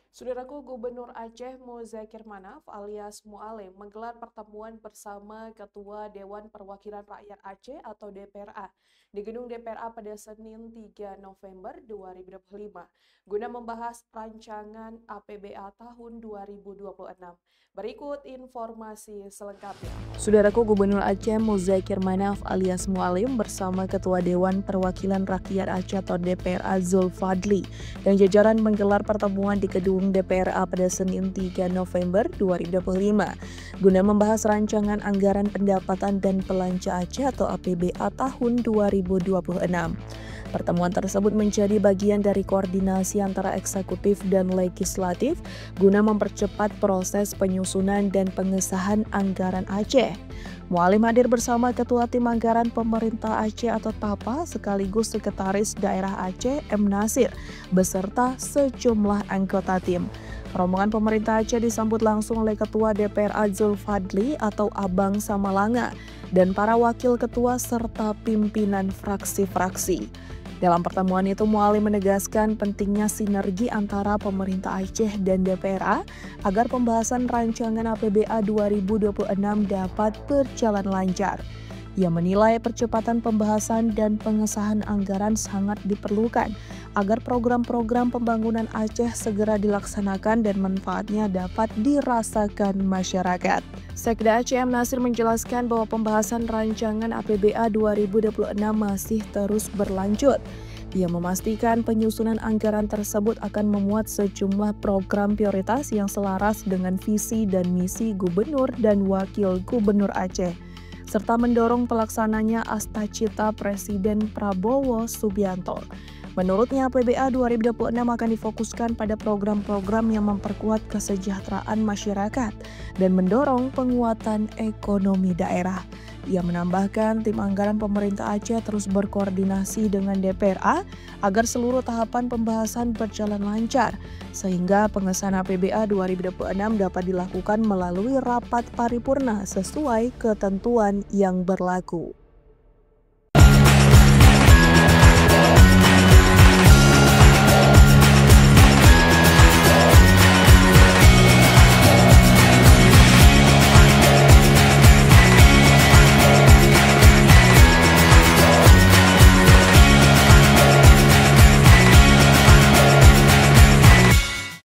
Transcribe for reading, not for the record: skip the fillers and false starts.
Saudaraku, Gubernur Aceh Muzakir Manaf alias Mualim menggelar pertemuan bersama Ketua Dewan Perwakilan Rakyat Aceh atau DPRA di Gedung DPRA pada Senin 3 November 2025 guna membahas rancangan APBA tahun 2026. Berikut informasi selengkapnya. Saudaraku, Gubernur Aceh Muzakir Manaf alias Mualim bersama Ketua Dewan Perwakilan Rakyat Aceh atau DPRA Zulfadli dan jajaran menggelar pertemuan di Gedung DPRA pada Senin 3 November 2025 guna membahas rancangan anggaran pendapatan dan belanja Aceh atau APBA tahun 2026. Pertemuan tersebut menjadi bagian dari koordinasi antara eksekutif dan legislatif guna mempercepat proses penyusunan dan pengesahan anggaran Aceh. Mualim hadir bersama Ketua Tim Anggaran Pemerintah Aceh atau TAPA sekaligus Sekretaris Daerah Aceh M. Nasir beserta sejumlah anggota tim. Rombongan pemerintah Aceh disambut langsung oleh Ketua DPRA Zulfadli atau Abang Samalanga dan para wakil ketua serta pimpinan fraksi-fraksi. Dalam pertemuan itu, Mualim menegaskan pentingnya sinergi antara pemerintah Aceh dan DPRA agar pembahasan rancangan APBA 2026 dapat berjalan lancar. Ia menilai percepatan pembahasan dan pengesahan anggaran sangat diperlukan agar program-program pembangunan Aceh segera dilaksanakan dan manfaatnya dapat dirasakan masyarakat. Sekda Aceh M. Nasir menjelaskan bahwa pembahasan rancangan APBA 2026 masih terus berlanjut. Ia memastikan penyusunan anggaran tersebut akan memuat sejumlah program prioritas yang selaras dengan visi dan misi Gubernur dan Wakil Gubernur Aceh, serta mendorong pelaksananya Astacita Presiden Prabowo Subianto. Menurutnya, APBA 2026 akan difokuskan pada program-program yang memperkuat kesejahteraan masyarakat dan mendorong penguatan ekonomi daerah. Ia menambahkan tim anggaran pemerintah Aceh terus berkoordinasi dengan DPRA agar seluruh tahapan pembahasan berjalan lancar, sehingga pengesahan APBA 2026 dapat dilakukan melalui rapat paripurna sesuai ketentuan yang berlaku.